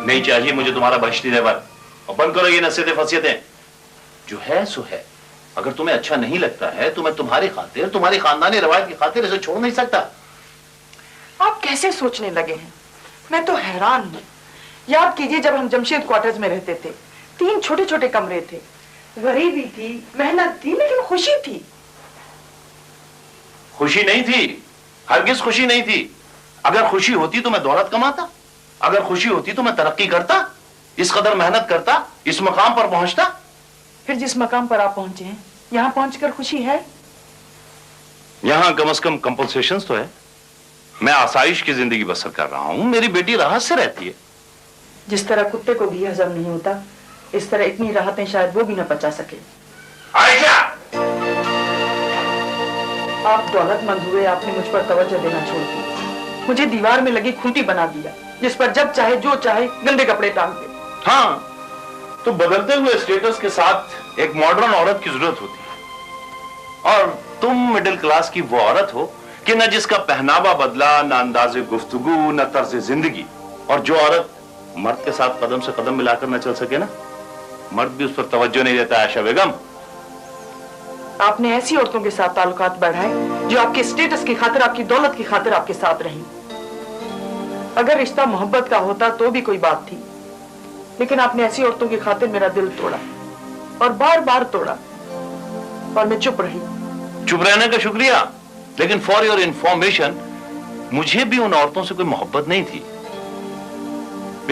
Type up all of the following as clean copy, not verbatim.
नहीं चाहिए मुझे तुम्हारा बहश्ती नेवर। और बंद करो ये नसीहतें फसीयतें। जो है सो है। अगर तुम्हें अच्छा नहीं लगता है तो मैं तुम्हारी खातिर, तुम्हारी खानदानी रवायत की खातिर इसे छोड़ नहीं सकता। आप कैसे सोचने लगे हैं? मैं तो हैरान हूँ। याद कीजिए जब हम जमशेद क्वार्टर्स में रहते थे, 3 छोटे छोटे कमरे थे, गरीबी थी, मेहनत थी, लेकिन खुशी थी। खुशी नहीं थी, हरगिज खुशी नहीं थी। अगर खुशी होती तो मैं दौलत कमाता, अगर खुशी होती तो मैं तरक्की करता, इस कदर मेहनत करता, इस मकाम पर पहुंचता। फिर जिस मकाम पर आप पहुंचे हैं, यहां पहुंचकर खुशी है? यहां कम से कम कंपनसेशन तो है। मैं आसाइश की जिंदगी बसर कर रहा हूं, मेरी बेटी राहत से रहती है। जिस तरह कुत्ते को भी हजम नहीं होता, इस तरह इतनी राहतें शायद वो भी न पचा सके। आयशा! आप दौलतमंद हुए, आपने मुझ पर तवज्जो देना छोड़ दी, मुझे दीवार में लगी खूंटी बना दिया, जिस पर जब चाहे जो चाहे गंदे कपड़े टांग दे। हाँ, तो बदलते हुए स्टेटस के साथ एक मॉडर्न औरत की जरूरत होती है। और तुम मिडिल क्लास की वो औरत हो कि न जिसका पहनावा बदला, न अंदाजे गुफ्तगू, न तर्ज जिंदगी। और जो औरत मर्द के साथ कदम से कदम मिलाकर न चल सके ना, मर्द भी उस पर तवज्जो नहीं देता। आयशा बेगम, आपने ऐसी औरतों के साथ ताल्लुकात बढ़ाए जो आपके स्टेटस की खातिर, आपकी दौलत की खातिर आपके साथ रहीं। अगर रिश्ता मोहब्बत का होता तो भी कोई बात थी, लेकिन आपने ऐसी औरतों की खातिर मेरा दिल तोड़ा और बार बार तोड़ा, और मैं चुप रही। चुप रहने का शुक्रिया, लेकिन फॉर योर इंफॉर्मेशन, मुझे भी उन औरतों से कोई मोहब्बत नहीं थी।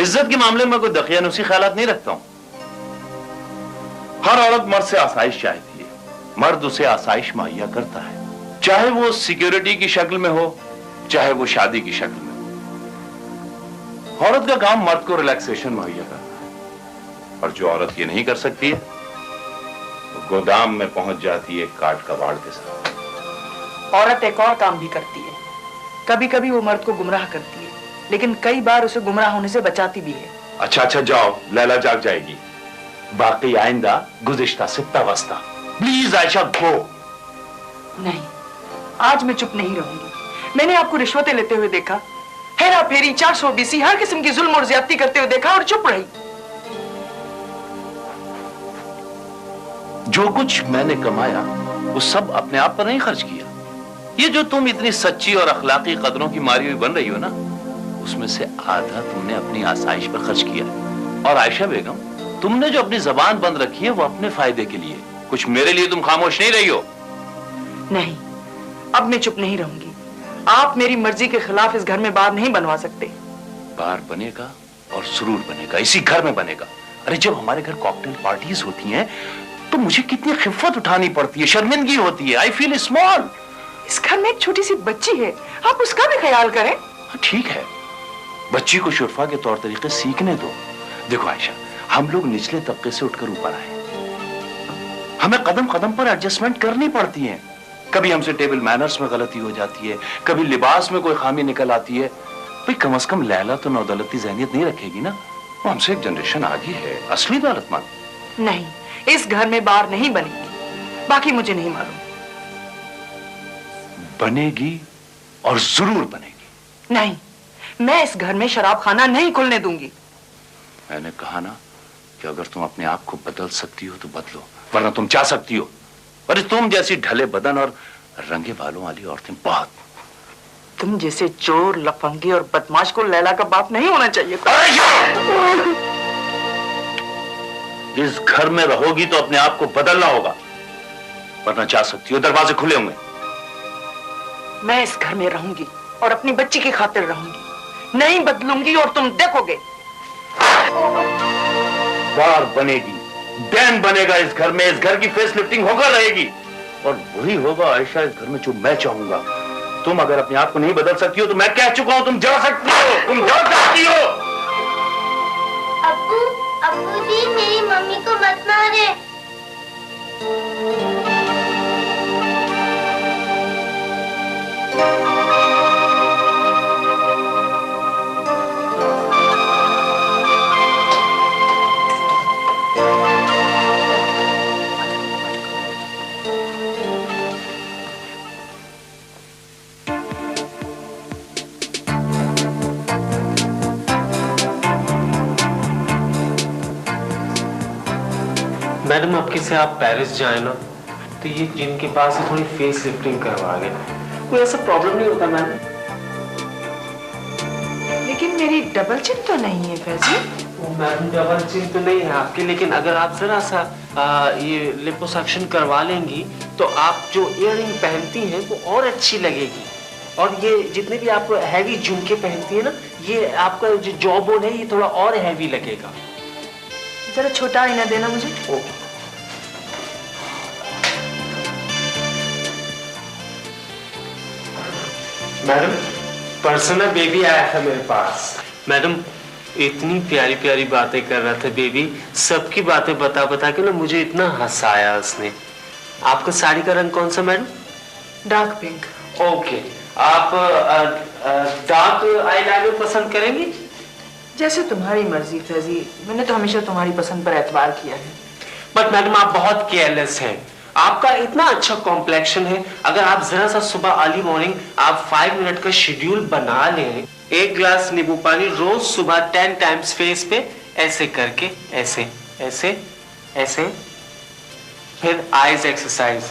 इज्जत के मामले में कोई दकियानुसी ख्यालात नहीं रखता हूं। हर औरत मर्द से आसाइश चाहती है, मर्द उसे आसाइश मुहैया करता है, चाहे वो सिक्योरिटी की शक्ल में हो, चाहे वो शादी की शक्ल में हो। औरत का काम मर्द को रिलैक्सेशन मुहैया करना है, और जो औरत ये नहीं कर सकती है, वो गोदाम में पहुंच जाती है काट कबाड़ के साथ। औरत एक और काम भी करती है, कभी कभी वो मर्द को गुमराह करती है, लेकिन कई बार उसे गुमराह होने से बचाती भी है। अच्छा जाओ, लैला जाग जाएगी। बाकी आइंदा गुज़िश्ता से वास्ता। प्लीज आयशा गो। नहीं, आज मैं चुप नहीं रहूंगी। मैंने आपको रिश्वतें लेते हुए देखा, हेरा फेरी, 420, हर किस्म की जुल्म और ज्यादती करते हुए देखा, और चुप रही। जो कुछ मैंने कमाया वो सब अपने आप पर नहीं खर्च किया। ये जो तुम इतनी सच्ची और अखलाकी कदरों की मारी हुई बन रही हो ना, उसमें से आधा तुमने अपनी आसाइश पर खर्च किया। और आयशा बेगम, तुमने जो अपनी जबान बंद रखी है वो अपने फायदे के लिए, कुछ मेरे लिए तुम खामोश नहीं रही हो। नहीं, अब मैं चुप नहीं रहूंगी। आप मेरी मर्जी के खिलाफ इस घर में बार नहीं बनवा सकते। बार बनेगा और सुरूर बनेगा, इसी घर में बनेगा। अरे जब हमारे घर कॉकटेल पार्टीज होती हैं तो मुझे कितनी खिफ़त उठानी पड़ती है, शर्मिंदगी होती है। I feel small. इस घर में एक छोटी सी बच्ची है, आप उसका भी ख्याल करें। ठीक है, बच्ची को शुरफा के तौर तरीके सीखने दो। देखो आयशा, हम लोग निचले तबके से उठकर ऊपर आए, हमें कदम कदम पर एडजस्टमेंट करनी पड़ती है। कभी हमसे टेबल मैनर्स में गलती हो जाती है, कभी लिबास में कोई खामी निकल आती है। भाई कम से कम लैला तो नौदौलती ज़हनियत नहीं रखेगी ना, वो हमसे एक जनरेशन आगे है, असली दौलतमंद। नहीं, इस घर में बार नहीं बनेगी, बाकी मुझे नहीं मालूम। बनेगी और जरूर बनेगी। नहीं, मैं इस घर में शराब खाना नहीं खुलने दूंगी। मैंने कहा ना कि अगर तुम अपने आप को बदल सकती हो तो बदलो, वरना तुम चाह सकती हो। अरे तुम जैसी ढले बदन और रंगे बालों वाली औरतें बहुत। तुम जैसे चोर, लफंगे और बदमाश को लैला का बाप नहीं होना चाहिए था। इस घर में रहोगी तो अपने आप को बदलना होगा, वरना चाह सकती हो दरवाजे खुले होंगे। मैं इस घर में रहूंगी और अपनी बच्ची की खातिर रहूंगी, नहीं बदलूंगी, और तुम देखोगे। बार बनेगी, डैन बनेगा इस घर में, इस घर की फेस लिफ्टिंग होकर रहेगी, और वही होगा आयशा इस घर में जो मैं चाहूंगा। तुम अगर अपने आप को नहीं बदल सकती हो तो मैं कह चुका हूं, तुम जा सकती हो, तुम जा सकती हो। अब्बू, अब्बू जी, मेरी मम्मी को मत मारे। मैडम अब किसे आप पेरिस जाए ना तो ये जिनके पास है थोड़ी फेस लिफ्टिंग करवा ले, कोई ऐसा प्रॉब्लम नहीं होता मैडम। लेकिन मेरी डबल चिन तो नहीं है फैजी। मैडम डबल चिन तो नहीं है आपकी, लेकिन अगर आप जरा सा ये लिपोसक्शन करवा लेंगी तो आप जो इयररिंग पहनती हैं वो और अच्छी लगेगी। और ये जितने भी आप हैवी झुमके पहनती है ना, ये आपका जो जॉ बोन है ये थोड़ा और हैवी लगेगा। जरा छोटा आईना देना मुझे। ओके मैडम, पर्सनल बेबी आया था मेरे पास। मैडम इतनी प्यारी प्यारी बातें कर रहा था बेबी, सबकी बातें बता बता के ना मुझे इतना हंसाया उसने। आपका साड़ी का रंग कौन सा मैडम? Dark pink. ओके, आप डार्क आईलाइनर पसंद करेंगी? जैसे तुम्हारी मर्जी फैजी, मैंने तो हमेशा तुम्हारी पसंद पर एतबार किया है। बट मैडम आप बहुत केयरलेस हैं। आपका इतना अच्छा कॉम्प्लेक्शन है, अगर आप जरा सा सुबह अर्ली मॉर्निंग आप 5 मिनट का शेड्यूल बना लें, 1 ग्लास नींबू पानी रोज सुबह 10 टाइम्स फेस पे ऐसे करके, ऐसे ऐसे ऐसे, फिर आईज एक्सरसाइज,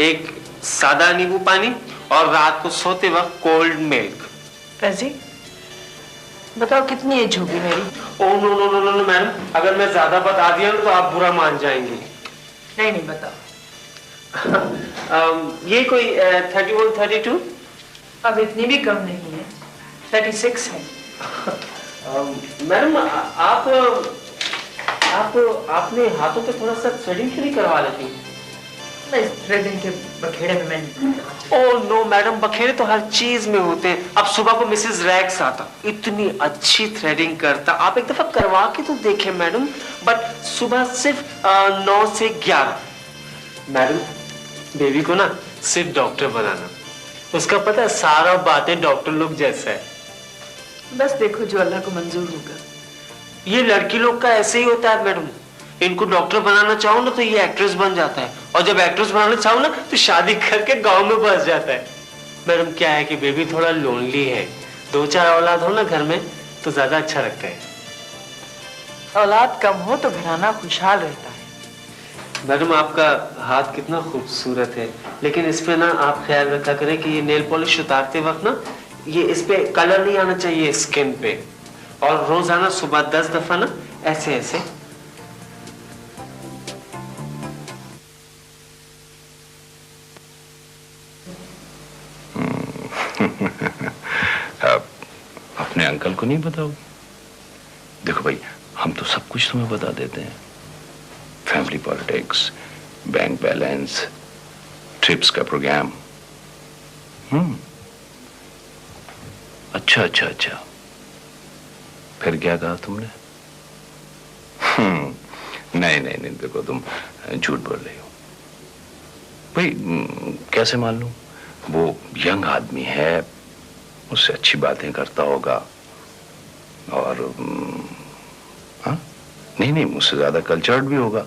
1 सादा नींबू पानी और रात को सोते वक्त कोल्ड मिल्क। फैजी बताओ कितनी एज होगी मेरी? Oh no no no no madam, अगर मैं ज्यादा बता दिया ना तो आप बुरा मान जाएंगी। नहीं नहीं बताओ। ये कोई 31 32? अब इतनी भी कम नहीं है, 36 है। मैडम आप आपने हाथों पे थोड़ा सा थ्रेडिंग क्यों नहीं करवा लेती? नहीं, थ्रेडिंग के बखेड़े में मैं नहीं। ओह नो मैडम, बखेरे तो हर चीज में होते हैं। अब सुबह को मिसेस रैक्स आता, इतनी अच्छी थ्रेडिंग करता, आप एक दफा करवा के तो देखें मैडम। बट सुबह सिर्फ 9 से 11। मैडम बेबी को ना सिर्फ डॉक्टर बनाना, उसका पता है सारा बातें डॉक्टर लोग जैसा है। बस देखो जो अल्लाह को मंजूर होगा। ये लड़की लोग का ऐसे ही होता है मैडम, इनको डॉक्टर बनाना चाहो ना तो ये एक्ट्रेस बन जाता है, और जब एक्ट्रेस बनाना चाहो ना तो शादी करके गांव में बस जाता है। मैडम क्या है कि बेबी थोड़ा लोनली है, 2-4 औलाद हो ना घर में तो ज्यादा अच्छा लगता है। औलाद कम हो तो घराना खुशहाल रहता है। मैडम आपका हाथ कितना खूबसूरत है, लेकिन इस पे ना आप ख्याल रखा करें कि ये नेल पॉलिश उतारते वक्त ना ये इस पे कलर नहीं आना चाहिए स्किन पे। और रोजाना सुबह 10 दफा ना ऐसे ऐसे अपने अंकल को नहीं बताओ? देखो भाई, हम तो सब कुछ तुम्हें बता देते हैं, family politics, bank balance, trips का प्रोग्राम। अच्छा अच्छा अच्छा, फिर क्या कहा तुमने? नहीं नहीं नहीं, देखो तुम झूठ बोल रही हो भाई। कैसे मान लूं? वो यंग आदमी है, उससे अच्छी बातें करता होगा, और हाँ नहीं नहीं, मुझसे ज्यादा कल्चर्ड भी होगा।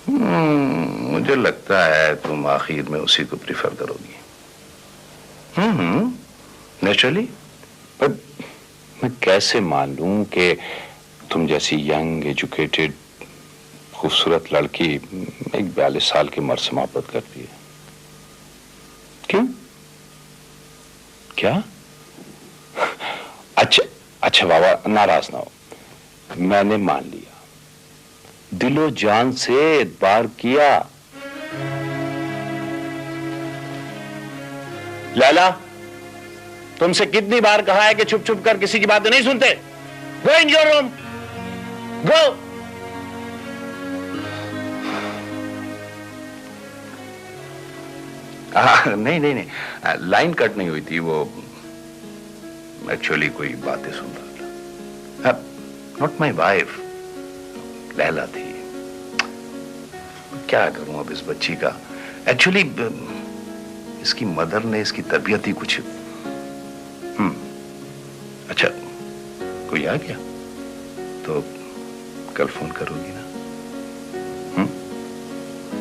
मुझे लगता है तुम आखिर में उसी को प्रिफर करोगी। नेचुरली। पर मैं कैसे मान लूं कि तुम जैसी यंग एजुकेटेड खूबसूरत लड़की एक 42 साल की मर्द से मोहब्बत करती है? क्यों? क्या? अच्छा अच्छा बाबा, नाराज ना हो, मैंने मान लिया, दिलो जान से एतबार किया। लैला, तुमसे कितनी बार कहा है कि छुप छुप कर किसी की बातें नहीं सुनते? गो इन योर रूम, गो। नहीं नहीं नहीं, लाइन कट नहीं हुई थी, वो एक्चुअली कोई बातें सुन रहा था। नॉट माई वाइफ, लैला थी। क्या करूं अब इस बच्ची का? एक्चुअली इसकी मदर ने इसकी तबीयत ही कुछ। अच्छा, कोई आ गया तो कल फोन करोगी ना?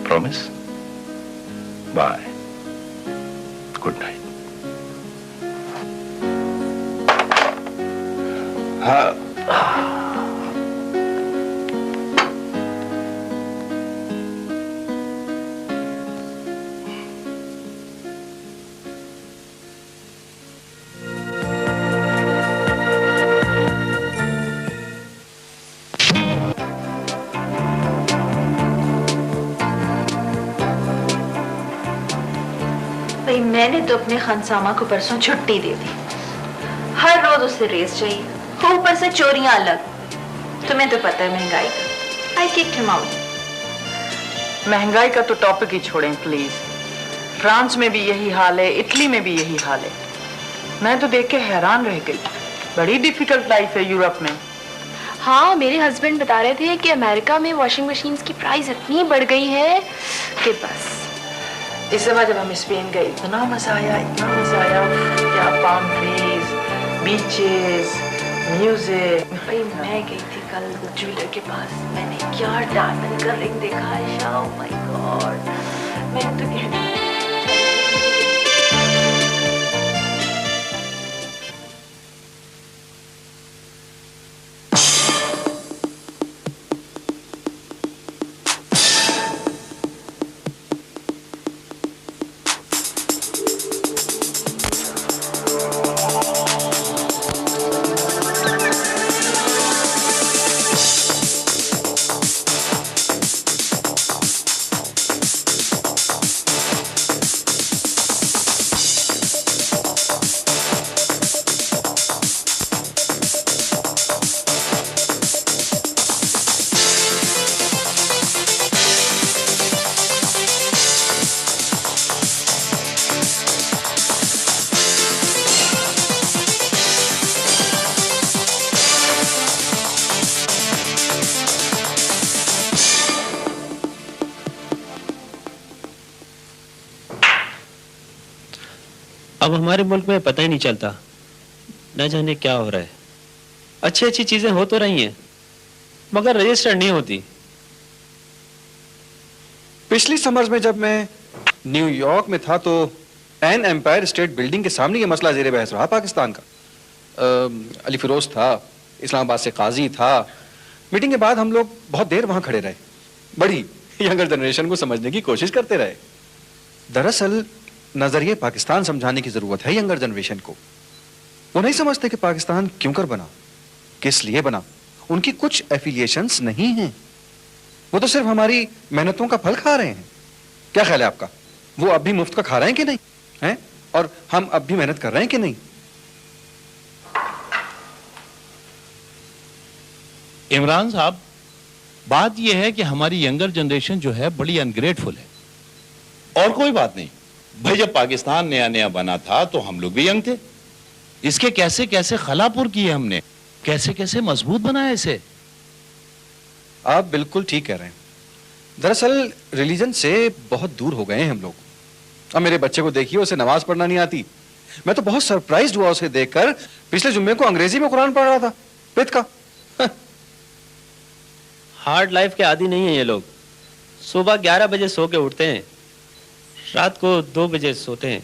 प्रॉमिस? Bye, good night. हाँ मैंने तो अपने खानसामा को परसों छुट्टी दे दी। हर रोज उसे रेस चाहिए, ऊपर से चोरियां अलग। तुम्हें तो पता है महंगाई का। आई किक्ड हिम आउट। महंगाई का तो टॉपिक ही छोड़ें प्लीज। फ्रांस में भी यही हाल है, इटली में भी यही हाल है। मैं तो देख के हैरान रह गई। बड़ी डिफिकल्ट लाइफ है यूरोप में। हाँ, मेरे हस्बैंड बता रहे थे कि अमेरिका में वॉशिंग मशीन्स की प्राइस इतनी बढ़ गई है कि बस। इस समय जब हम स्पेन गए इतना मजा आया, इतना मजा आया। क्या पाम ट्रीज, बीचेस, म्यूजिक। भाई मैं गई थी कल ज्वेलर के पास, मैंने क्या डायमंड का रिंग देखा है। ओह माय गॉड, मैं तो कह रही हूँ। अब हमारे मुल्क में पता ही नहीं चलता, न जाने क्या हो रहा है। अच्छी अच्छी चीजें हो तो रही हैं, मगर रजिस्टर नहीं होती। पिछली समर्स में जब मैं न्यूयॉर्क में था तो एन एम्पायर स्टेट बिल्डिंग के सामने ये मसला जेर बहस रहा पाकिस्तान का। अली फिरोज था, इस्लामाबाद से काजी था। मीटिंग के बाद हम लोग बहुत देर वहां खड़े रहे, बड़ी यंगर जनरेशन को समझने की कोशिश करते रहे। दरअसल नजरिए पाकिस्तान समझाने की जरूरत है यंगर जनरेशन को। वो नहीं समझते कि पाकिस्तान क्यों कर बना, किस लिए बना। उनकी कुछ एफिलिएशंस नहीं हैं, वो तो सिर्फ हमारी मेहनतों का फल खा रहे हैं। क्या ख्याल है आपका, वो अब भी मुफ्त का खा रहे हैं कि नहीं हैं? और हम अब भी मेहनत कर रहे हैं कि नहीं? इमरान साहब, बात यह है कि हमारी यंगर जनरेशन जो है बड़ी अनग्रेटफुल है। और कोई बात नहीं भाई, जब पाकिस्तान नया नया बना था तो हम लोग भी यंग थे। इसके कैसे कैसे खलापुर किए हमने, कैसे कैसे मजबूत बनाया इसे। आप बिल्कुल ठीक कह रहे हैं। दरअसल रिलीजन से बहुत दूर हो गए हैं हम लोग। अब मेरे बच्चे को देखिए, उसे नमाज पढ़ना नहीं आती। मैं तो बहुत सरप्राइज हुआ उसे देखकर। पिछले जुम्मे को अंग्रेजी में कुरान पढ़ रहा था, पित का। हार्ड लाइफ के आदी नहीं है ये लोग। सुबह 11 बजे सो के उठते हैं, रात को 2 बजे सोते हैं।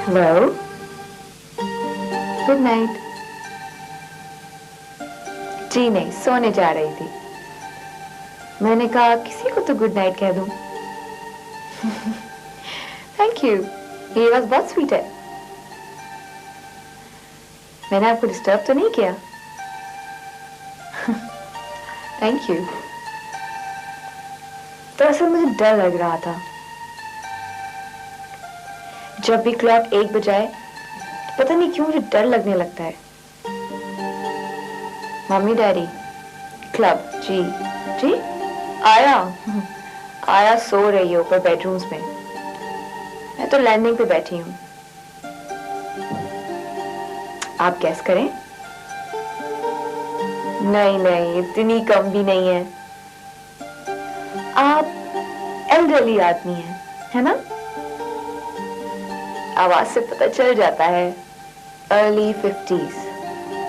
Hello, good night. जी नहीं, सोने जा रही थी। मैंने कहा किसी को तो गुड नाइट कह दूं। थैंक यू, ये बात बहुत स्वीट है। मैंने आपको डिस्टर्ब तो नहीं किया? Thank you. दरअसल मुझे डर लग रहा था। जब भी क्लॉक 1 बजाए पता नहीं क्यों मुझे डर लगने लगता है। मम्मी डैडी, क्लब, जी जी, आया आया सो रही है ऊपर बेडरूम्स में, मैं तो लैंडिंग पे बैठी हूँ। आप गैस करें। नहीं नहीं, इतनी कम भी नहीं है। आप एल्डरली आदमी हैं, है ना? आवाज से पता चल जाता है। Early 50s,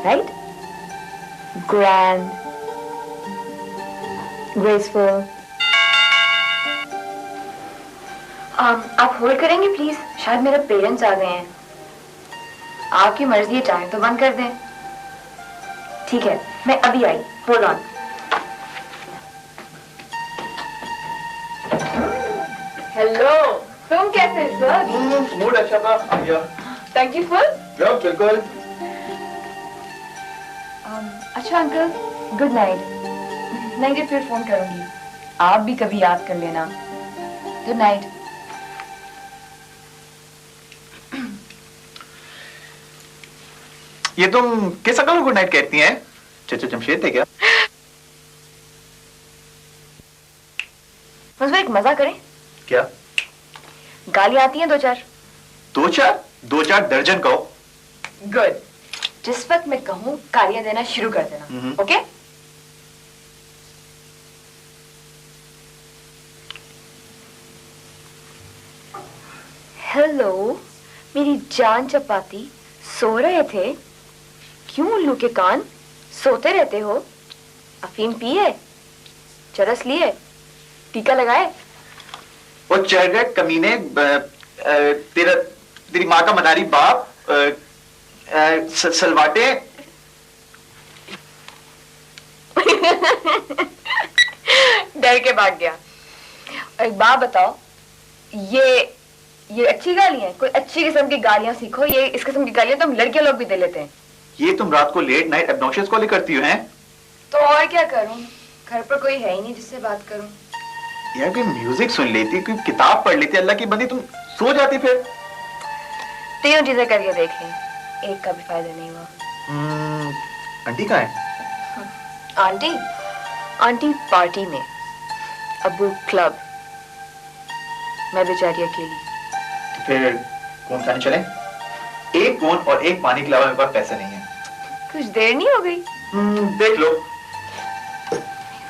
right? Grand, graceful. आप होल्ड करेंगे प्लीज? शायद मेरे पेरेंट्स आ गए हैं। आपकी मर्जी है, चाहे तो बंद कर दें। ठीक है, मैं अभी आई। Hold on. हेलो, तुम कैसे सर? मूड अच्छा था, आ गया। Thank you for. बिल्कुल। अच्छा अंकल, गुड नाइट। नहीं फिर फोन करूंगी, आप भी कभी याद कर लेना। Good night. ये तुम किस अकल में गुड नाइट कहती हैं? चचा जमशेद थे क्या? मुझे एक मजा करें? क्या? गाली आती हैं 2-4? 2-4 दर्जन कहो। गुड। जिस वक्त मैं कहूँ गालियां देना शुरू कर देना, ओके? हेलो मेरी जान चपाती, सो रहे थे? क्यों उल्लू के कान, सोते रहते हो? अफीम पिए, चरस लिए, टीका लगाए? वो चढ़ गए कमीने, तेरी माँ का मनारी बाप, सलवाटे। डर के भाग गया। एक बात बताओ, ये अच्छी गाली है? कोई अच्छी किस्म की गालियां सीखो। ये इस किस्म की गालियां तो हम लड़कियां लोग भी दे लेते हैं। ये तुम रात को लेट नाइट ऑब्नॉक्शियस कॉल करती हो हैं? तो और क्या करूं, घर पर कोई है ही नहीं जिससे बात करूं। यार कोई म्यूजिक सुन लेती, कोई किताब पढ़ लेती, अल्लाह की बंदी, तुम सो जाती फिर। तीनों चीजें करके देख ली, एक का भी फायदा नहीं हुआ। आंटी कहाँ है? आंटी पार्टी में, अब्बू क्लब, मैं बेचारी अकेली। फिर कौन खाने चले? एक कौन और एक पानी के अलावा मेरे पास पैसे नहीं है। कुछ देर नहीं हो गई? देख लो।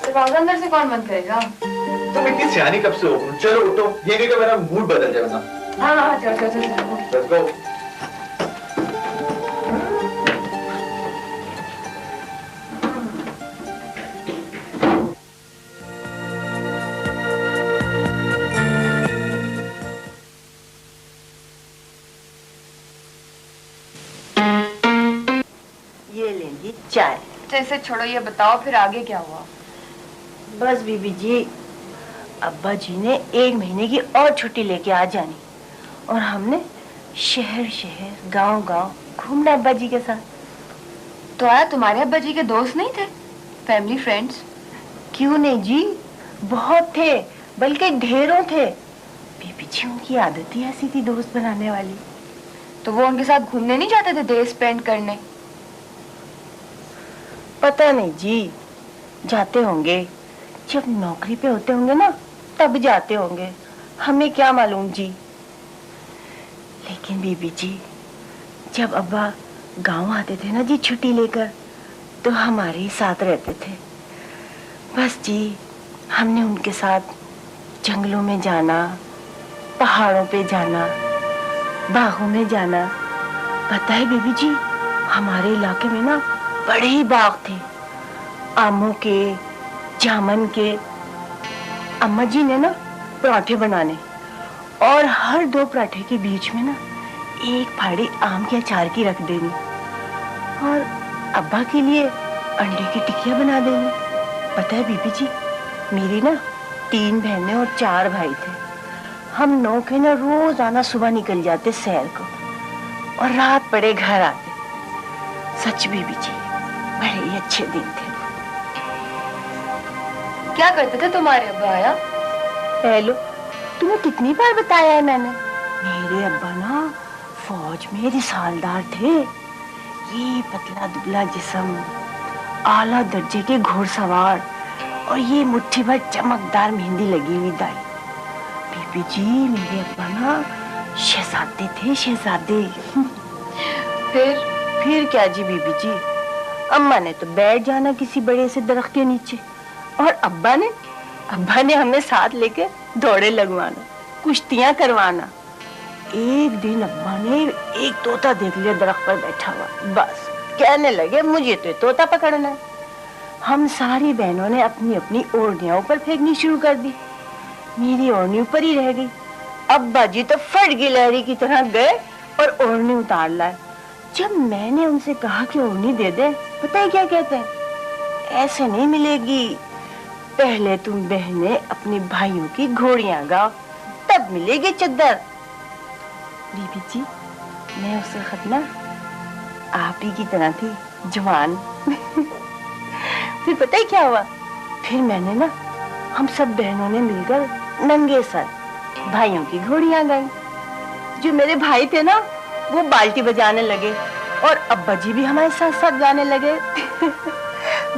दरवाजा अंदर से कौन बंद करेगा? तुम इतनी सियानी कब से हो? चलो उठो, ये नहीं कि मेरा मूड बदल जाएगा ना। हाँ चलो। Let's go. ये लेंगी चाय। अच्छा इसे छोड़ो, ये बताओ फिर आगे क्या हुआ? बस बीबी जी, अब्बा जी ने 1 महीने की और छुट्टी लेके आ जानी और हमने शहर शहर गांव गांव घूमना अब्बा जी के साथ। तो आया तुम्हारे अब्बा जी के दोस्त नहीं थे, फैमिली फ्रेंड्स? क्यों नहीं जी, बहुत थे, बल्कि ढेरों थे। बीबी जी उनकी आदत ही ऐसी थी दोस्त बनाने वाली। तो वो उनके साथ घूमने नहीं जाते थे, डे स्पेंड करने? पता नहीं जी, जाते होंगे, जब नौकरी पे होते होंगे ना तब जाते होंगे, हमें क्या मालूम जी। लेकिन बीबी जी, जब अब्बा गांव आते थे ना जी छुट्टी लेकर, तो हमारे ही साथ रहते थे। बस जी, हमने उनके साथ जंगलों में जाना, पहाड़ों पे जाना, बागों में जाना। पता है बीबी जी, हमारे इलाके में ना बड़े ही बाग थे, आमों के, जामुन के। अम्मा जी ने ना पराठे बनाने और हर 2 पराठे के बीच में ना एक फाड़ी आम के अचार की रख देनी और अब्बा के लिए अंडे की टिक्कियां बना देनी। पता है बीबी जी, मेरी ना 3 बहनें और 4 भाई थे। हम 9 के ना रोजाना सुबह निकल जाते सैर को और रात पड़े घर आते। सच बीबी जी, बड़े ही अच्छे दिन थे। क्या करते थे तुम्हारे अब्बा? आया हेलो, तुम्हें कितनी बार बताया है मैंने, मेरे अब्बा ना फौज में रिसालदार थे। ये पतला दुबला जिस्म, आला दर्जे के घुड़सवार, और ये मुट्ठी भर चमकदार मेहंदी लगी हुई दाई। बीबी जी मेरे अब्बा ना शहजादे थे, शहजादे। फिर क्या जी बीबी जी, अम्मा ने तो बैठ जाना किसी बड़े से दरख्त के नीचे और अब्बा ने हमें साथ लेकर दौड़े लगवाना, कुश्तियां करवाना। एक दिन अब्बा ने एक तोता देख लिया दरख्त पर बैठा हुआ, बस कहने लगे मुझे तो तोता पकड़ना है। हम सारी बहनों ने अपनी अपनी ओढ़नियां ऊपर फेंकनी शुरू कर दी। मेरी ओढ़नी ऊपर ही रह गई। अब्बा जी तो फट गिलहरी की तरह गए और ओढ़नी उतार लाए। जब मैंने उनसे कहा कि ओढ़नी दे दे, पता है क्या कहते हैं? ऐसे नहीं मिलेगी, पहले तुम बहनें अपने भाइयों की घोड़ियां गाओ, तब मिलेगी चद्दर। बीबी जी मैं उस वक्त ना आप ही की तरह थी, जवान। फिर पता है क्या हुआ? फिर मैंने ना, हम सब बहनों ने मिलकर नंगे सर भाइयों की घोड़ियां गाई। जो मेरे भाई थे ना वो बाल्टी बजाने लगे और अब्बा जी भी हमारे साथ साथ गाने लगे।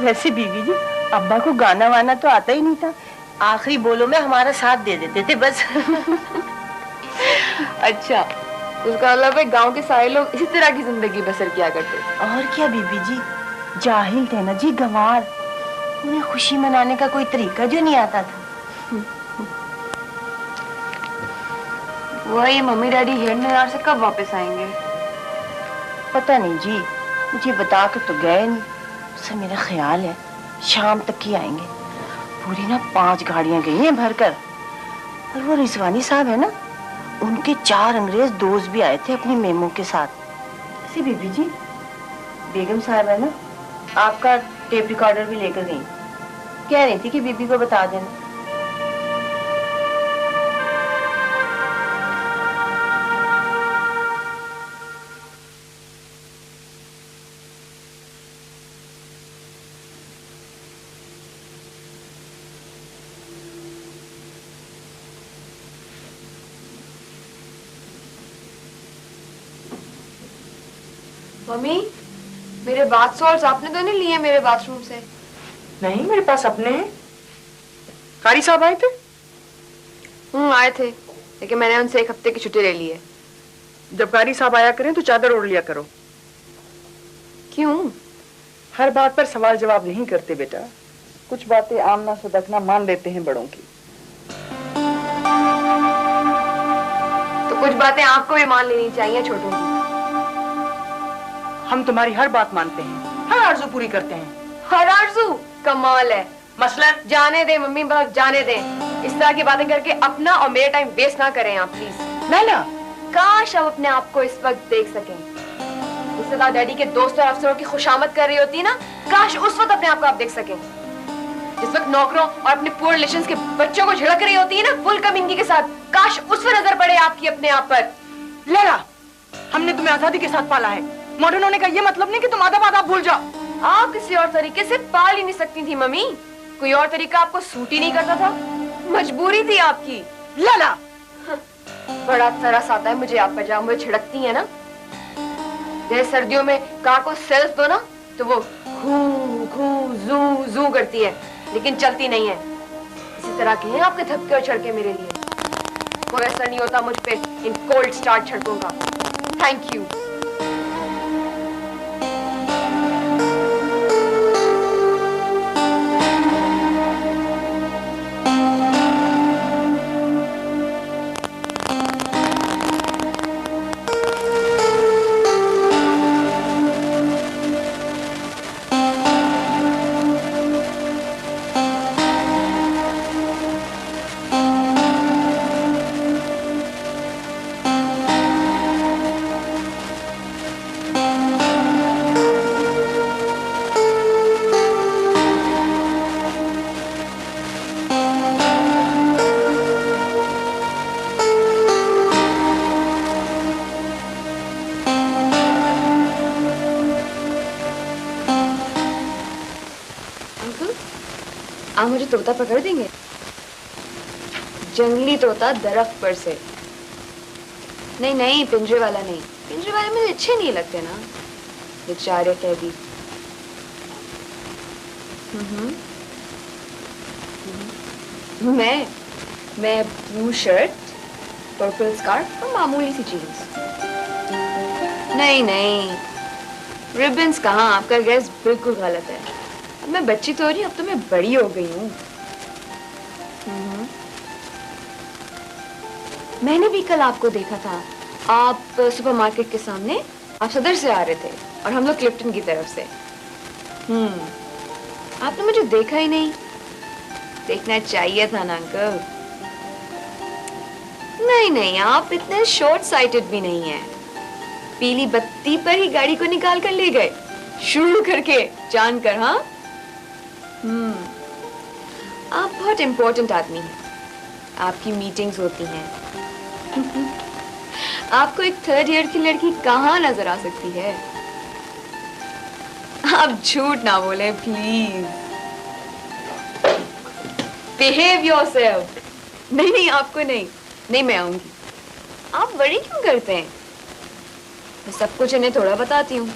वैसे बीबी जी अब्बा को गाना वाना तो आता ही नहीं था, आखिरी बोलों में हमारा साथ दे देते थे बस। अच्छा, उसका मतलब है गांव के सारे लोग इसी तरह की जिंदगी बसर किया करते थे। और क्या बीबी जी, जाहिल थे ना जी, गंवार। उन्हें खुशी मनाने का कोई तरीका जो नहीं आता था। वही मम्मी डैडी हिरनियार से कब वापस आएंगे? पता नहीं जी, मुझे बता कर तो गए नहीं। उससे मेरा ख्याल है शाम तक ही आएंगे। पूरी ना 5 गाड़ियां गई हैं भरकर। और वो रिजवानी साहब है ना, उनके 4 अंग्रेज दोस्त भी आए थे अपनी मेमो के साथ। ऐसी बीबी जी बेगम साहब है ना, आपका टेप रिकॉर्डर भी लेकर गई। कह रही थी कि बीबी को बता देना। मम्मी मेरे बाथ सॉल्ट्स आपने तो नहीं लिए मेरे बाथरूम से? नहीं, मेरे पास अपने हैं। कारी साहब आए थे? आए थे, लेकिन मैंने उनसे 1 हफ्ते की छुट्टी ले ली है। जब कारी साहब आया करें तो चादर ओढ़ लिया करो। क्यों? हर बात पर सवाल जवाब नहीं करते बेटा, कुछ बातें आमना सदकना मान लेते हैं बड़ों की। तो कुछ बातें आपको भी मान लेनी चाहिए छोटों की। हम तुम्हारी हर बात मानते हैं, हर आरज़ू पूरी करते हैं। हर आरज़ू? कमाल है। मसलन जाने दे मम्मी, बस जाने दे। इस तरह की बातें करके अपना और मेरा टाइम वेस्ट ना करें आप प्लीज। लैला, काश आप अपने आप को इस वक्त देख सकें। इससे ज्यादा डैडी के दोस्तों और अफसरों की खुशामद कर रही होती ना, काश उस वक्त अपने आप को आप देख सकें। जिस वक्त नौकरों और अपने पुअर रिलेशंस के बच्चों को झड़क रही होती है ना फुल कमीनगी के साथ, काश उस पर नजर पड़े आपकी अपने आप पर। लैला, हमने तुम्हें आजादी के साथ पाला है। मॉडर्न होने का ये मतलब नहीं कि तुम आधा बात आप भूल जाओ। आप किसी और तरीके से पाल ही नहीं सकती थी मम्मी, कोई और तरीका आपको सूट ही नहीं करता था, मजबूरी थी आपकी। लैला, बड़ा तरस आता है मुझे आप पर, जब मुझे छिड़कती है ना। जैसे सर्दियों में कार को सेल्फ दो ना तो वो घू घू जू जू करती है, लेकिन चलती नहीं है। इसी तरह के हैं आपके थपके और छड़के मेरे लिए। कोई असर नहीं होता मुझ पे इन कोल्ड स्टार्ट छड़कों का। Thank you. आप मुझे तोता पकड़ देंगे? जंगली तोता दरख्त पर से। नहीं नहीं, पिंजरे वाला नहीं। पिंजरे वाले मुझे अच्छे नहीं लगते ना, बेचारे कैदी। मैं ब्लू शर्ट, पर्पल स्कार्फ और मामूली सी जीन्स। नहीं, रिबन्स कहाँ, आपका गैस बिल्कुल गलत है। अब मैं बच्ची तो नहीं, अब तो मैं बड़ी हो गई हूँ। मैंने भी कल आपको देखा था, आप सुपरमार्केट के सामने, आप सदर से आ रहे थे और हम लोग क्लिफ्टन की तरफ से। आपने मुझे देखा ही नहीं। देखना चाहिए था ना अंकल। नहीं, आप इतने शॉर्ट साइटेड भी नहीं हैं। पीली बत्ती पर ही गाड़ी को निकाल कर ले गए, शुरू करके जानकर। हाँ, आप बहुत इम्पोर्टेंट आदमी हैं, आपकी मीटिंग्स होती हैं। आपको एक 3rd ईयर की लड़की कहाँ नजर आ सकती है? आप झूठ ना बोले प्लीज। Behave yourself. नहीं, आपको नहीं, मैं आऊंगी। आप वरी क्यों करते हैं? मैं सब कुछ इन्हें थोड़ा बताती हूँ।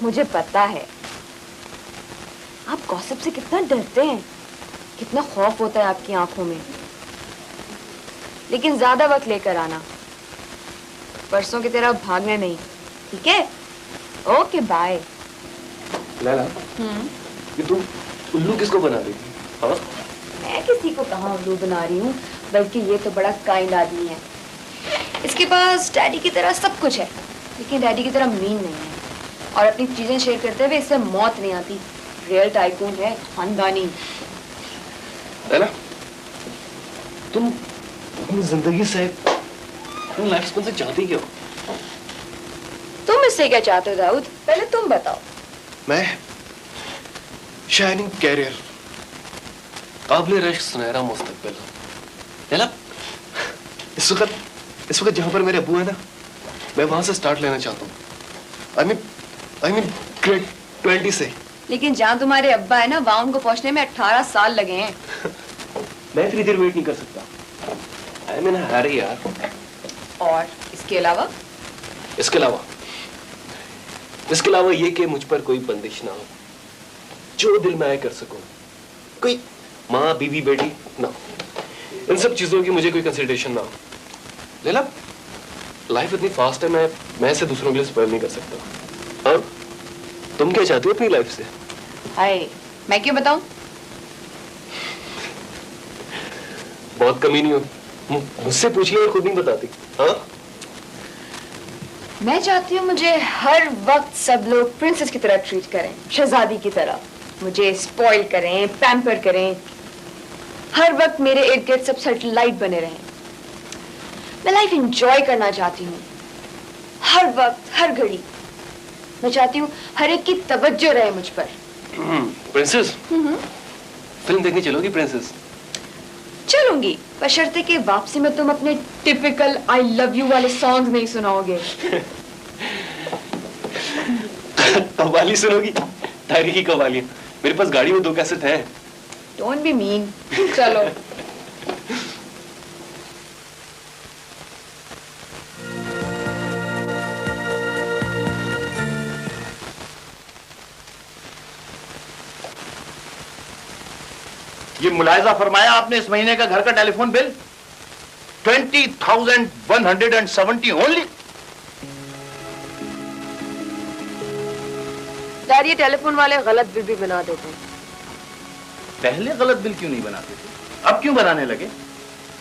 मुझे पता है आप गॉसिप से कितना डरते हैं, कितना खौफ होता है आपकी आंखों में। लेकिन ज्यादा वक्त लेकर आना, परसों की तरह भागना नहीं, ठीक है? Okay, bye. लैला, ये तुम उल्लू किसको बना रही थी? हाँ? मैं किसी को कहाँ उल्लू बना रही हूँ, बल्कि ये तो बड़ा काइंड आदमी है। इसके पास डैडी की तरह सब कुछ है, लेकिन डैडी की तरह मीन नहीं है, और अपनी चीजें शेयर करते हुए इससे मौत नहीं आती। रियल टाइकून है, खानदानी। लैला, तुम अपनी जिंदगी से, अपनी लाइफ स्पेन से चाहती क्यों? तुम इससे क्या चाहते हो दाऊद? पहले तुम बताओ। मैं शाइनिंग कैरियर, काबिल रश्क सुनहरा मुस्तकबिल। लैला, इस वक्त जहां पर मेरे अब्बू है ना, मैं वहां से स्टार्ट लेना चाहता हूँ। आई मीन ग्रेड 20 से। लेकिन जहाँ तुम्हारे अब्बा है ना, वहाँ उनको पहुँचने में 18 साल लगे हैं। मैं इतनी देर वेट नहीं कर सकता। आई मीन हरी यार। और इसके अलावा ये कि मुझ पर कोई बंदिश ना हो, जो दिल में आए कर सकूं। कोई माँ, बीवी, बेटी ना, इन सब चीजों की मुझे कोई कंसिडरेशन ना हो। लेला, लाइफ इतनी फास्ट है, मैं इसे दूसरों के लिए स्पॉइल नहीं कर सकता। और तुम क्या चाहती हो अपनी लाइफ से? हाय, मैं क्यों बताऊं? बहुत कमीनी हो, मुझसे पूछिए और खुद नहीं बताती। हाँ, मैं चाहती हूँ मुझे हर वक्त सब लोग प्रिंसेस की तरह ट्रीट करें, शहजादी की तरह। मुझे स्पॉइल करें, पैम्पर करें, हर वक्त मेरे इर्द गिर्द सब सेटेलाइट बने रहें। मैं लाइफ एंजॉय करना चाहती हूँ, हर वक्त, हर घड़ी। मैं चाहती हूँ हर एक की तवज्जो रहे मुझ पर। प्रिंसेस, फिल्म देखने चलोगी प्रिंसेस? चलूंगी, बशर्ते कि वापसी में तुम अपने टिपिकल आई लव यू वाले सॉन्ग नहीं सुनाओगे। कव्वाली सुनोगी? तारी की कव्वाली। मेरे पास गाड़ी में 2 कैसेट है। Don't be mean. चलो। ये मुलायजा फरमाया आपने इस महीने का घर का टेलीफोन बिल 20,170 ओनली। डैडी, ये टेलीफोन वाले गलत बिल भी बना देते हैं। पहले गलत बिल क्यों नहीं बनाते थे, अब क्यों बनाने लगे?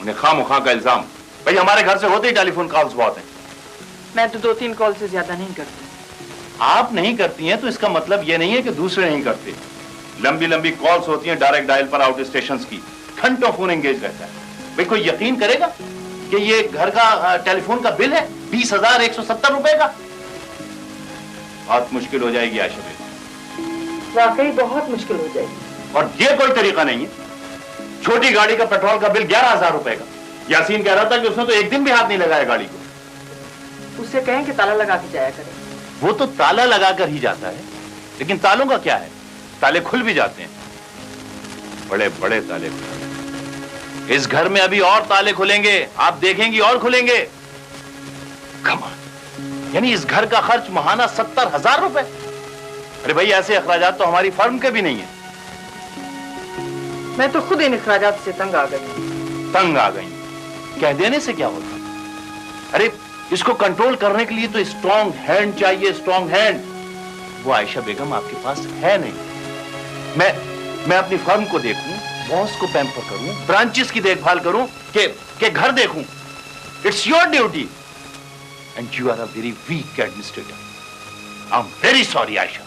उन्हें खामोखा का इल्जाम। भाई हमारे घर से होते ही टेलीफोन कॉल्स बहुत हैं। मैं तो 2-3 कॉल से ज्यादा नहीं करती। आप नहीं करती हैं तो इसका मतलब ये नहीं है कि दूसरे नहीं करते। लंबी लंबी कॉल्स होती हैं डायरेक्ट डायल पर आउट स्टेशन की, घंटों फोन एंगेज रहता है। भाई कोई यकीन करेगा कि ये घर का टेलीफोन का बिल है 20,170 रुपए का? बहुत मुश्किल हो जाएगी आयशा बेगम, वाकई बहुत मुश्किल हो जाएगी। और ये कोई तरीका नहीं है। छोटी गाड़ी का पेट्रोल का बिल 11,000 रुपए का। यासीन कह रहा था कि उसने तो एक दिन भी हाथ नहीं लगाया गाड़ी को। उससे कहें कि ताला लगा के जाया करें। वो तो ताला लगाकर ही जाता है, लेकिन तालों का क्या है, ताले खुल भी जाते हैं, बड़े बड़े ताले खुले। इस घर में अभी और ताले खुलेंगे, आप देखेंगी, और खुलेंगे। कमाल, यानी इस घर का खर्च माहाना 70,000 रुपए। अरे भाई ऐसे अखराजात तो हमारी फर्म के भी नहीं है। मैं तो खुद इन अखराजात से तंग आ गई। तंग आ गई? कह देने से क्या होता? अरे इसको कंट्रोल करने के लिए तो स्ट्रॉन्ग हैंड चाहिए, स्ट्रॉन्ग हैंड। वो आयशा बेगम आपके पास है नहीं। मैं अपनी फर्म को देखूं, बॉस को पैम्पर करूं, ब्रांचेस की देखभाल करूं, के घर देखूं। It's your duty and you are a very weak administrator. I am very sorry Ayesha.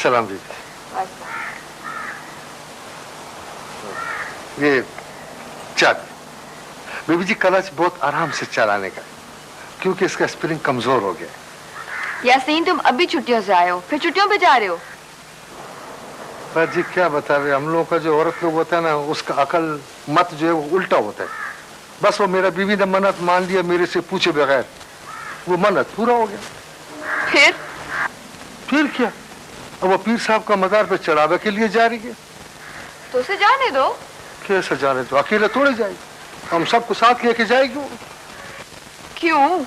सलाम बीबी। ये चाबी बीबी जी कलच बहुत आराम से चलाने का, क्योंकि इसका स्प्रिंग कमजोर हो गया। यासीन तुम अभी छुट्टियों से आए हो, फिर छुट्टियों पे जा रहे हो? पर जी क्या बता रहे, हम लोगों का जो औरत लोग होता है ना, उसका अकल मत जो है वो उल्टा होता है। बस वो मेरा बीवी ने मन्नत मान लिया मेरे से पूछे बगैर, वो मन्नत पूरा हो गया। फिर क्या, अब वो पीर साहब का मजार पे चढ़ावे के लिए जा रही है। तो उसे जाने दो। कैसे जाने दो, अकेले थोड़े जाएगी, हम सबको साथ लेके जाएगी। क्यों?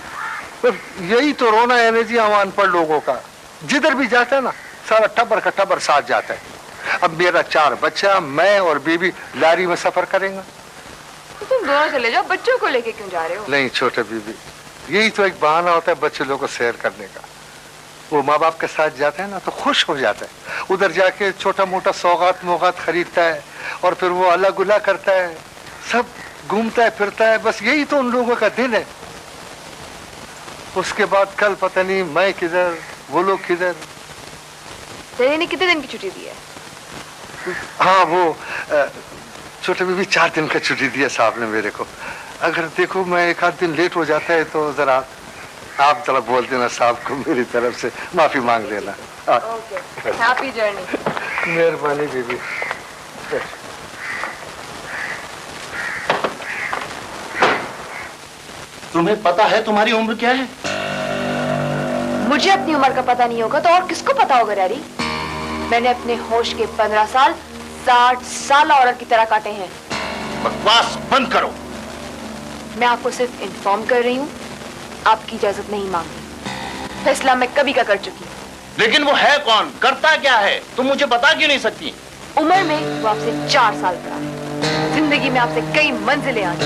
यही तो रोना है जी हम अनपढ़ लोगों का, जिधर भी जाता है ना सारा टब्बर का टब्बर साथ जाता है। अब मेरा 4 बच्चा, मैं और बीबी लारी में सफर करेंगे। तो तुम दोनों चले जाओ, बच्चों को लेके क्यों जा रहे हो? नहीं छोटे बीबी, यही तो एक बहाना होता है बच्चे लोगों को सैर करने का। वो माँ बाप के साथ जाते हैं ना तो खुश हो जाता है, उधर जाके छोटा मोटा सौगात मोगात खरीदता है और फिर वो अल्लाह गुल्ला करता है, सब घूमता है फिरता है। बस यही तो उन लोगों का दिन है। उसके बाद कल पता नहीं मैं किधर, वो लोग किधर। तेरे ने कितने दिन की छुट्टी दी है? हाँ वो छोटे बीबी 4 दिन का छुट्टी दिया साहब ने मेरे को। अगर देखो मैं 1 आध दिन लेट हो जाता है तो जरा आप जरा बोल देना साहब को, मेरी तरफ से माफी मांग लेना। Okay, happy journey. मेहरबानी बीबी। तुम्हें पता है तुम्हारी उम्र क्या है? मुझे अपनी उम्र का पता नहीं होगा तो और किसको पता होगा डैडी? मैंने अपने होश के 15 साल 60 साल औरत की तरह काटे हैं। बकवास बंद करो। मैं आपको सिर्फ इन्फॉर्म कर रही हूँ, आपकी इजाजत नहीं मांगी। फैसला मैं कभी का कर चुकी हूँ। लेकिन वो है कौन, करता क्या है, तुम मुझे बता क्यों नहीं सकती? उम्र में वो आपसे 4 साल बड़ा है, जिंदगी में आपसे कई मंजिलें आगे।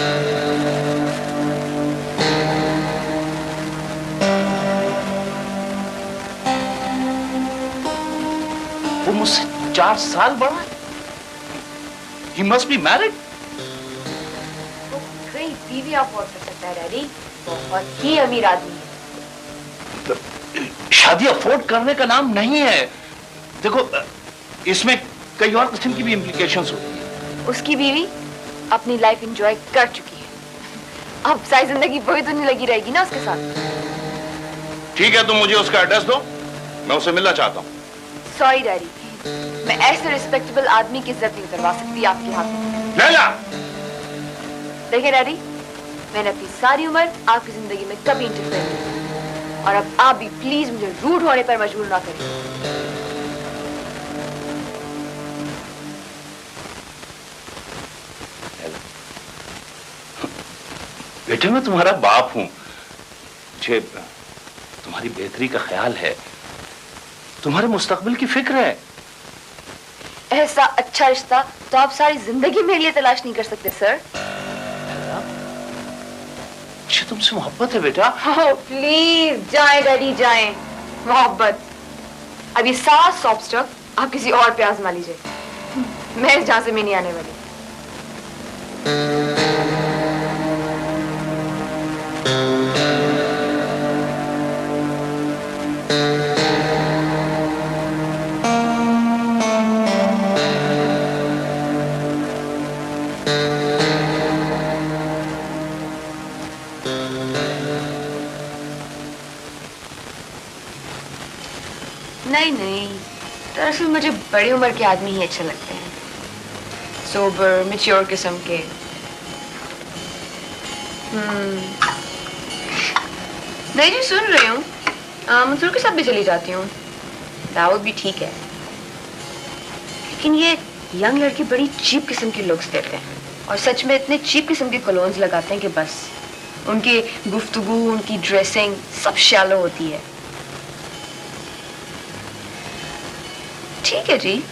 वो मुझसे 4 साल बड़ा है? He must be married? वो कई बीवी अफोर्ड कर सकता है डैडी, बहुत ही अमीर आदमी है। शादी अफोर्ड करने का नाम नहीं है। देखो इसमें कई और किस्म की भी इम्प्लीकेशंस होती है। उसकी बीवी अपनी लाइफ एंजॉय कर चुकी है, अब सारी जिंदगी वही तो नहीं लगी रहेगी ना उसके साथ। ठीक है, तुम मुझे उसका एड्रेस दो, मैं उसे मिलना चाहता हूँ। सॉरी डैडी, मैं ऐसे रिस्पेक्टेबल आदमी की इज्जत नहीं उतरवा सकती आपके हाथ में। लैला! देखिए डैडी, मैंने अपनी सारी उम्र आपकी जिंदगी में कभी इंटरफेयर नहीं किया, और अब आप भी प्लीज मुझे रूड होने पर मजबूर ना करें। बेटे मैं तुम्हारा बाप हूं, मुझे तुम्हारी बेहतरी का ख्याल है, तुम्हारे मुस्तकबिल की फिक्र है। ऐसा अच्छा रिश्ता तो आप सारी जिंदगी मेरे लिए तलाश नहीं कर सकते सर। मुझे तुमसे मोहब्बत है बेटा। प्लीज जाएं डैडी जाएं। मोहब्बत, अब ये सारा सॉफ्ट स्टफ आप किसी और पे आजमा लीजिए, मैं इस झांसे में नहीं आने वाली। नहीं नहीं, दरअसल मुझे बड़ी उम्र के आदमी ही अच्छे लगते हैं, सोबर मैच्योर किस्म के। नहीं जी, सुन रही हूँ। मंसूर के साथ भी चली जाती हूँ, दाऊद भी ठीक है, लेकिन ये यंग लड़के बड़ी चीप किस्म के लुक्स देते हैं और सच में इतने चीप किस्म के कलोन्स लगाते हैं कि बस उनकी गुफ्तगू, उनकी ड्रेसिंग सब शैलो होती है। ठीक है जी,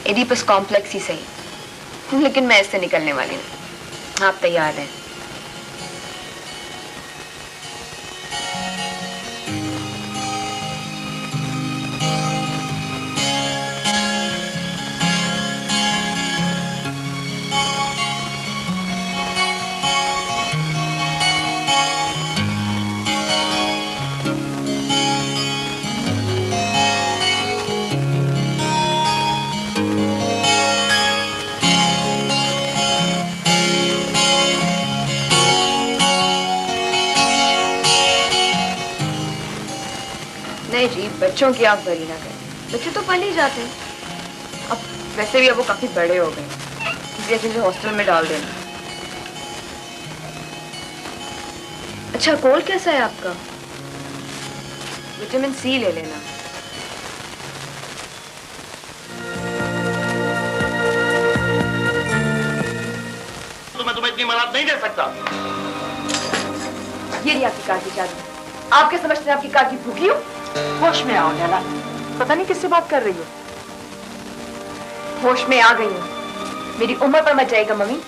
एडिपस कॉम्प्लेक्स ही सही, लेकिन मैं इससे निकलने वाली नहीं। आप तैयार हैं? नहीं जी, बच्चों की आप वरी ना करें, बच्चे तो पल ही जाते हैं। अब वैसे भी अब वो काफी बड़े हो गए, इसलिए मुझे हॉस्टल में डाल देना। अच्छा, कोल्ड कैसा है आपका? विटामिन सी ले लेना। तो मैं तुम्हें इतनी मदद नहीं दे सकता। ये रही आपकी कार की चाबी। आप क्या समझते हैं आपकी कार की भूखी हूँ? होश में आओ लैला, पता नहीं किससे बात कर रही हो। होश में आ गई हूँ। मेरी उम्र पर मत जाएगा मम्मी,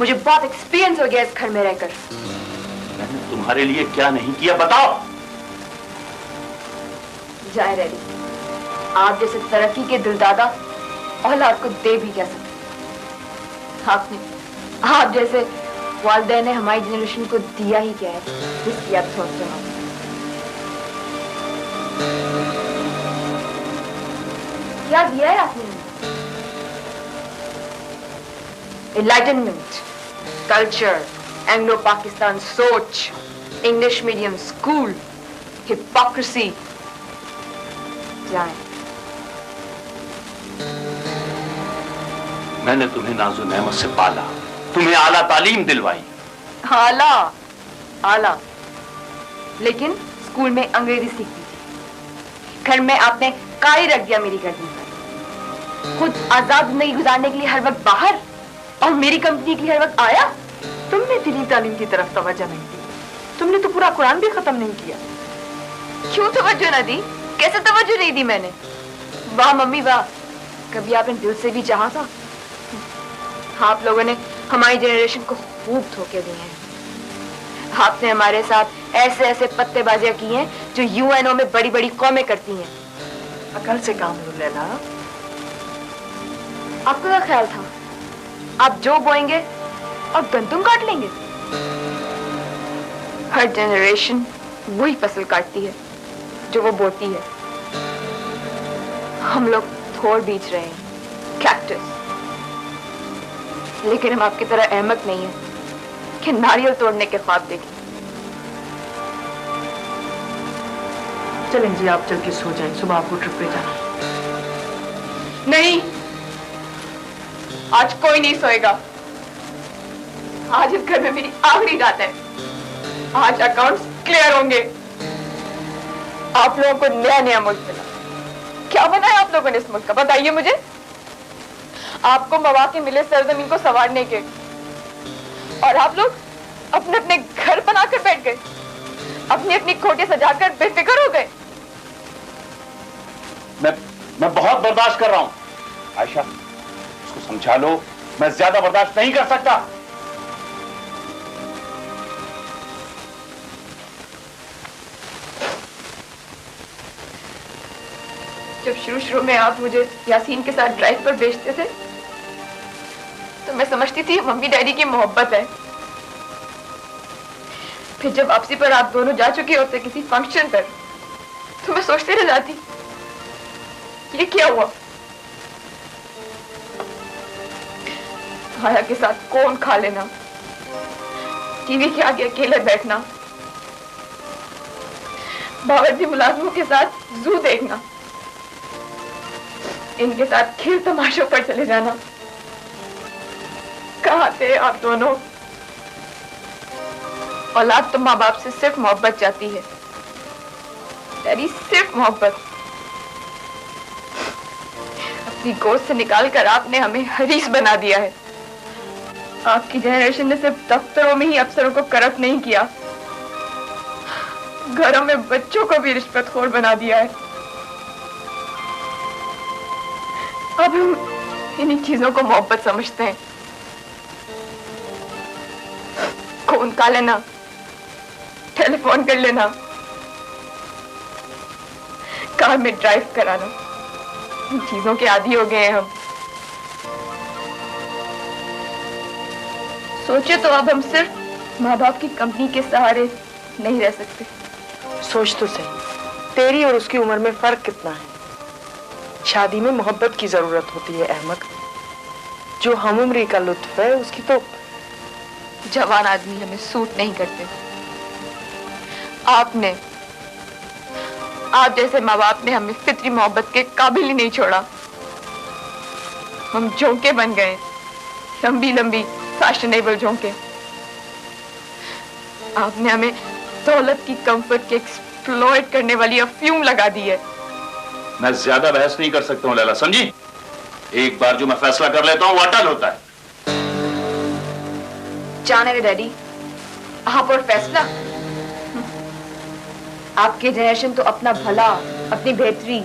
मुझे बहुत एक्सपीरियंस हो गया इस घर में रहकर। मैंने तुम्हारे लिए क्या नहीं किया बताओ। जाहिर है आप जैसे तरक्की के दिलदादा औलाद को दे भी क्या सकते। आप जैसे वालिदैन ने हमारी जनरेशन को दिया ही क्या है जिसकी आप सोचते हो। क्या दिया है आपने? एनलाइटनमेंट, कल्चर, एंग्लो पाकिस्तान सोच, इंग्लिश मीडियम स्कूल, हिपोक्रेसी। जाए। मैंने तुम्हें नाज़ो नेमत से पाला, तुम्हें आला तालीम दिलवाई। आला आला, लेकिन स्कूल में अंग्रेजी सीखती थी, घर में आपने काई रख दिया मेरी गर्दन पर। खुद आजाद जिंदगी गुजारने के लिए हर वक्त बाहर और मेरी कंपनी के लिए हर वक्त आया। तुमने दीनी तालीम की तरफ तवज्जो नहीं दी, तुमने तो पूरा कुरान भी खत्म नहीं किया। क्यों तवज्जो न दी? कैसे तवज्जो नहीं दी मैंने? वाह मम्मी वाह, कभी आपने दिल से भी चाहा था? आप लोगों ने हमारी जनरेशन को खूब धोखे दिए हैं। आपने हमारे साथ ऐसे ऐसे पत्तेबाजियां की हैं जो यूएनओ में बड़ी बड़ी कौमें करती हैं। अकल से काम लो लैला। आपको क्या ख्याल था आप जो बोएंगे और गंदुम काट लेंगे? हर जनरेशन वही फसल काटती है जो वो बोती है। हम लोग थोड़ बीच रहे हैं, कैक्टस, लेकिन हम आपकी तरह अहमक नहीं है कि नारियल तोड़ने के ख्वाब देखें। चलें जी, आप चल के सो जाएं, सुबह आपको ट्रिप पे जाना। नहीं, आज कोई नहीं सोएगा। आज इस घर में मेरी आखिरी रात है। आज अकाउंट्स क्लियर होंगे। आप लोगों को नया नया मुल्क मिला। क्या बनाया आप लोगों ने इस मुल्क का, बताइए मुझे। आपको मौके मिले सरजमीन को संवारने के, और आप लोग अपने अपने घर बनाकर बैठ गए, अपनी अपनी खोटे सजाकर बेफिक्र हो गए। मैं बहुत बर्दाश्त कर रहा हूं। आयशा, इसको समझा लो, मैं ज्यादा बर्दाश्त नहीं कर सकता। जब शुरू में आप मुझे यासीन के साथ ड्राइव पर भेजते थे तो मैं समझती थी मम्मी डैडी की मोहब्बत है। फिर जब वापसी पर आप दोनों जा चुके होते किसी फंक्शन पर तो मैं सोचती रह जाती ये क्या हुआ। खाया के साथ कौन खा लेना, टीवी के आगे अकेले बैठना, बावर्ची मुलाजमों के साथ जू देखना, इनके साथ खेल तमाशों पर चले जाना। कहाँ थे आप दोनों? औलाद तो माँ बाप से सिर्फ मोहब्बत चाहती है, डैडी सिर्फ मोहब्बत। अपनी गोद से निकालकर आपने हमें हरीस बना दिया है। आपकी जनरेशन ने सिर्फ दफ्तरों में ही अफसरों को करप्ट नहीं किया, घरों में बच्चों को भी रिश्वतखोर बना दिया है। अब हम इन्हीं चीजों को मोहब्बत समझते हैं। खून खा लेना, टेलीफोन कर लेना, कार में ड्राइव कराना, इन चीजों के आदी हो गए हैं हम। सोचे तो अब हम सिर्फ माँ बाप की कंपनी के सहारे नहीं रह सकते। सोच तो सही, तेरी और उसकी उम्र में फर्क कितना है। शादी में मोहब्बत की जरूरत होती है अहमद। जो हम उम्री का लुत्फ है उसकी तो जवान आदमी हमें सूट नहीं करते। आप जैसे माँ बाप ने हमें फितरी मोहब्बत के काबिल ही नहीं छोड़ा। हम झोंके बन गए, लंबी लंबी फैशनेबल झोंके। आपने हमें दौलत की कंफर्ट के एक्सप्लॉइट करने वाली अफ्यूम लगा दी है। मैं ज्यादा बहस नहीं कर सकता हूँ लैला, समझी? एक बार जो मैं फैसला कर लेता हूँ वो अटल होता है। जाने दे डैडी, आप और फैसला। आपकी जनरेशन तो अपना भला, अपनी बेहतरी,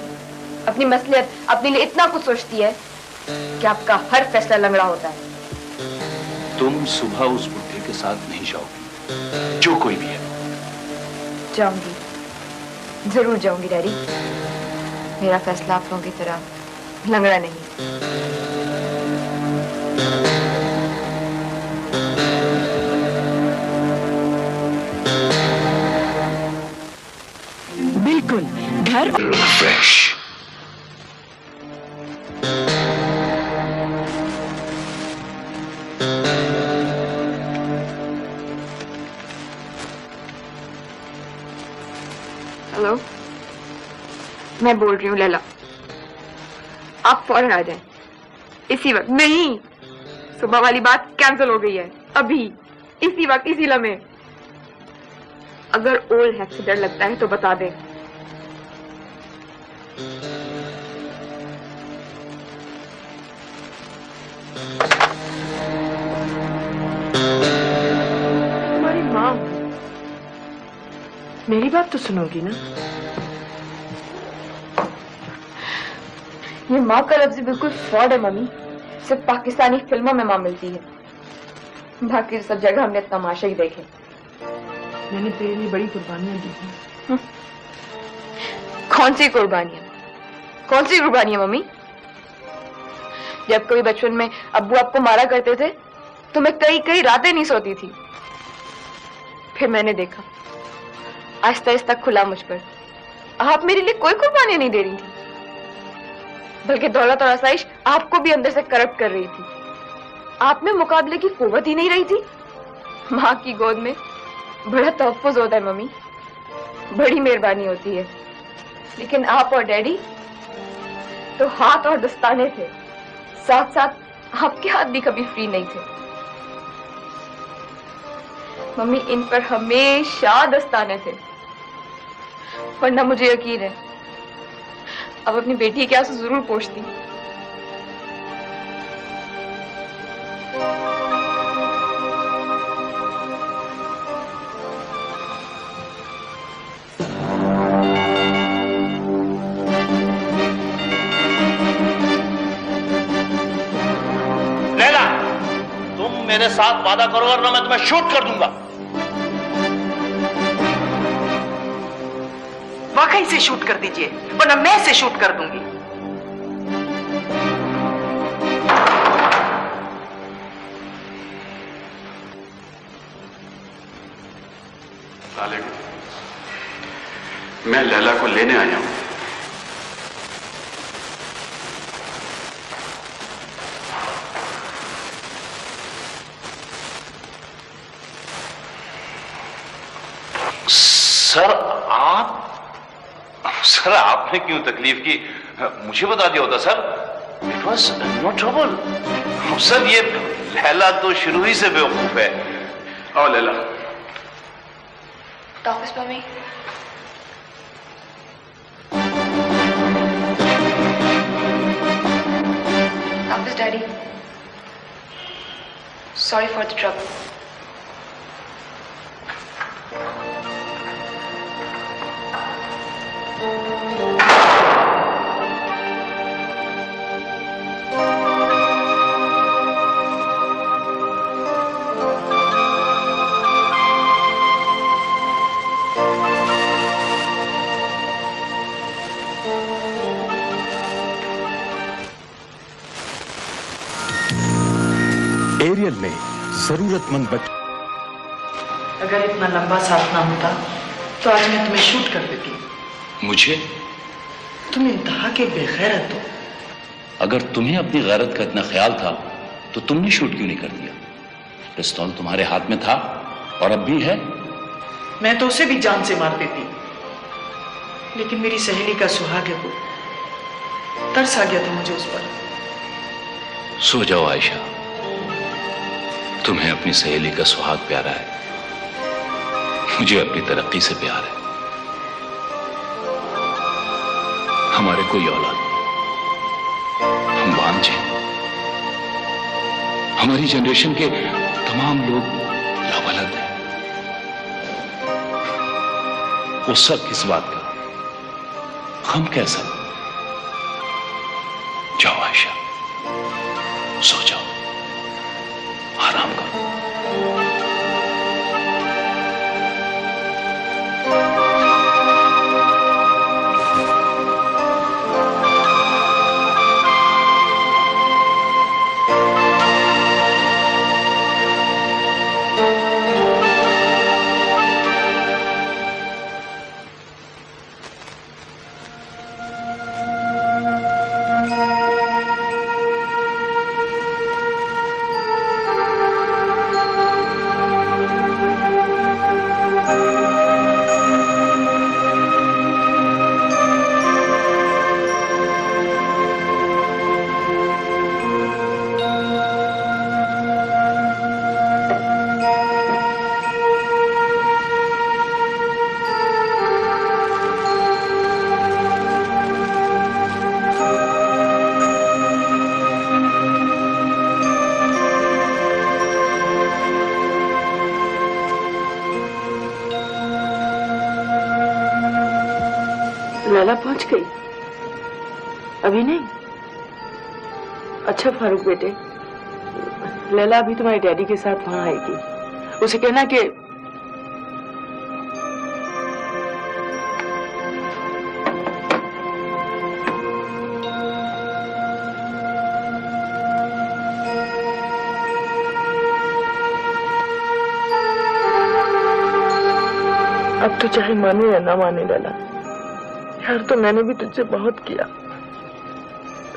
अपनी मसलियत, अपने लिए इतना कुछ सोचती है कि आपका हर फैसला लंगड़ा होता है। तुम सुबह उस बुढ़े के साथ नहीं जाओगी, जो कोई भी है। जाऊंगी, जरूर जाऊंगी डैडी। मेरा फैसला आप लोगों की तरह लंगड़ा नहीं। बिल्कुल घर फ्रेश। हेलो, मैं बोल रही हूँ लैला। आप फौरन आ जाएं, इसी वक्त। नहीं, सुबह वाली बात कैंसिल हो गई है। अभी, इसी वक्त, इसी लम्हे। अगर ओल्ड हैक से डर लगता है तो बता दें। तुम्हारी माँ मेरी बात तो सुनोगी ना? ये माँ का लफ्ज बिल्कुल फ्रॉड है मम्मी। सिर्फ पाकिस्तानी फिल्मों में माँ मिलती है, बाकी सब जगह हमने तमाशे ही देखे। मैंने तेरे लिए बड़ी कुर्बानियां दी हैं। कौन सी कुर्बानियां? कौन सी कुर्बानियां मम्मी? जब कभी बचपन में अब्बू आपको मारा करते थे तो मैं कई कई रातें नहीं सोती थी। फिर मैंने देखा आहिस्ता आहिस्ता खुला मुझ पर, आप मेरे लिए कोई कुर्बानी नहीं दे रही थी, बल्कि दौलत और आसाइश आपको भी अंदर से करप्ट कर रही थी। आप में मुकाबले की कुव्वत ही नहीं रही थी। माँ की गोद में बड़ा तहफ्फुज होता है मम्मी, बड़ी मेहरबानी होती है। लेकिन आप और डैडी तो हाथ और दस्ताने थे, साथ साथ आपके हाथ भी कभी फ्री नहीं थे। मम्मी, इन पर हमेशा दस्ताने थे, वरना मुझे यकीन है अब अपनी बेटी के आंसू जरूर पोंछती। लैला, तुम मेरे साथ वादा करो वरना मैं तुम्हें शूट कर दूंगा। वाकई से शूट कर दीजिए वरना मैं इसे शूट कर दूंगी। मैं लैला को लेने आया हूं। सर आपने क्यों तकलीफ की? मुझे बता दिया होता sir. It was no trouble. Sir ये लैला तो शुरू ही से बेवकूफ है। आओ Laila. Office mummy. Daddy. Sorry for the trouble. एरियल में जरूरतमंद बच्चे। अगर इतना लंबा साथ ना होता तो आज मैं तुम्हें शूट कर देती। मुझे? तुम इंतहा के बेगैरत हो। अगर तुम्हें अपनी गैरत का इतना ख्याल था तो तुमने शूट क्यों नहीं कर दिया? पिस्तौल तुम्हारे हाथ में था और अब भी है। मैं तो उसे भी जान से मार देती, लेकिन मेरी सहेली का सुहाग है, वो तरस आ गया था मुझे उस पर। सो जाओ आयशा, तुम्हें अपनी सहेली का सुहाग प्यारा है, मुझे अपनी तरक्की से प्यार है। हमारे कोई औलाद नहीं, हम भांजे हैं। हमारी जनरेशन के तमाम लोग लावालद हैं। गुस्सा किस बात का, हम कैसा? जाओ आयशा, सो जाओ, आराम करो। लैला पहुंच गई? अभी नहीं? अच्छा फारूक बेटे, लैला अभी तुम्हारे डैडी के साथ वहां आएगी। उसे कहना कि अब तो चाहे माने या ना माने लैला, यार तो मैंने भी तुझसे बहुत किया,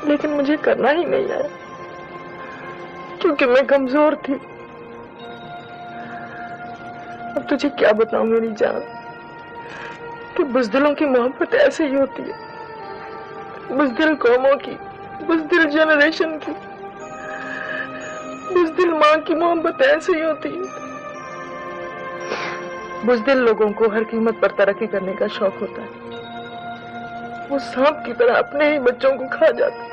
लेकिन मुझे करना ही नहीं आया क्योंकि मैं कमजोर थी। अब तुझे क्या बताऊं मेरी जान कि बुज़दिलों की मोहब्बत ऐसे ही होती है। बुज़दिल कौमों की, बुज़दिल जनरेशन की, बुज़दिल माँ की मोहब्बत ऐसे ही होती है। बुज़दिल लोगों को हर कीमत पर तरक्की करने का शौक होता है। वो सांप की तरह अपने ही बच्चों को खा जाते हैं,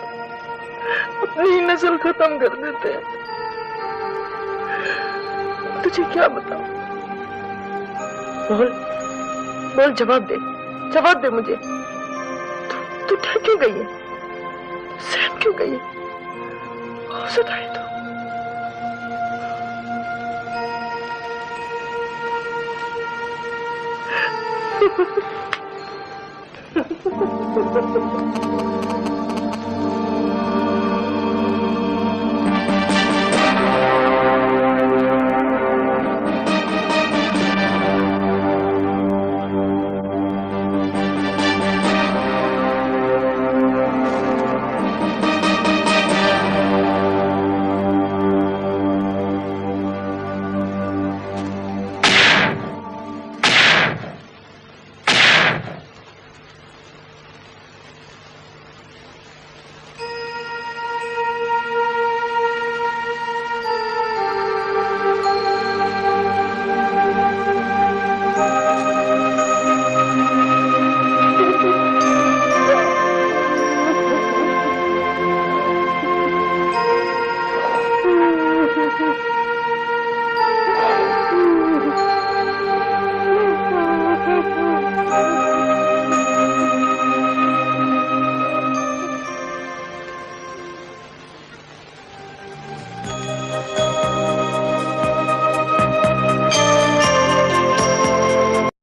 अपनी ही नस्ल खत्म कर देते हैं। तुझे क्या बताऊं? बोल बोल, जवाब दे मुझे। तू ठह क्यों गई है? सहम क्यों गई है? औसत आए तो